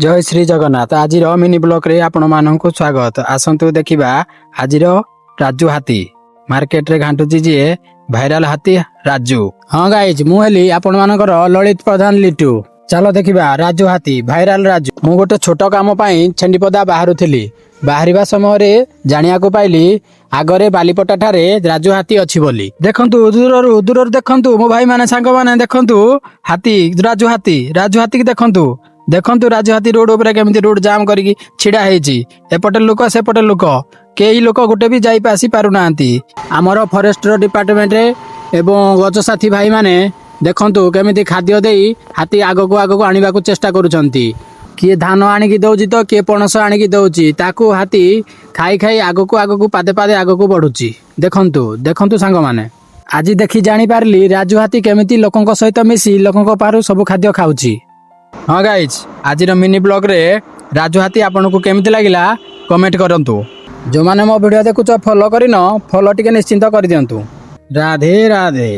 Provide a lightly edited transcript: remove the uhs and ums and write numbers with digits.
जय श्री जगन्नाथ। आज mini block रे आपण मानक स्वागत। आसंतु देखिबा आज राजू हाथी मार्केट रे घांटुची जी भाइराल हाथी राजू। हाँ गाइज मु हेली आपण मानकर ललित प्रधान लिटू। चलो देखिबा राजू हाथी भाइराल राजू। मु गोटे छोट काम पाई छेंडीपदा बाहरु थिली। बाहरिबा समय रे जानिया को पाइली आगरे बालीपटा ठारे राजू हाथी अछि बोली। देखंतु दूर देखंतु मो भाई माने सांग माने देखंतु हाथी राजू हाथी की देखंतु देखंतु राजू हाथी रोड ऊपर केमिति रोड जाम करिकी छिड़ा हेची। एपटे लोक सेपटे लोक केही लोक गोटे भी जाई पासी पारु नांती। हमर फॉरेस्टर डिपार्टमेंट रे एवं गज साथी भाई माने देखंतु केमिति खाद्य देई हाथी आगको आनिबा को चेष्टा करूछंती। किए धान आनिकी दउची तो किए पणस आनिकी दउची ताकू हाथी खाई खाई आगको पादे पादे आगको बढ़ुची। देखंतु सांग माने आज देखी जानी पारली राजू हाथी केमिति लोकंक सहित मिसी लोकंक पारु सब खाद्य खाउची। हाँ गाइज आज मिनी ब्लॉग रे राजू हाथी आपन को केमिति लागिला कमेंट करंतु। जो माने मो वीडियो देखुछ फॉलो करिनो फॉलो टिके निश्चिंत कर दियंतु। राधे राधे।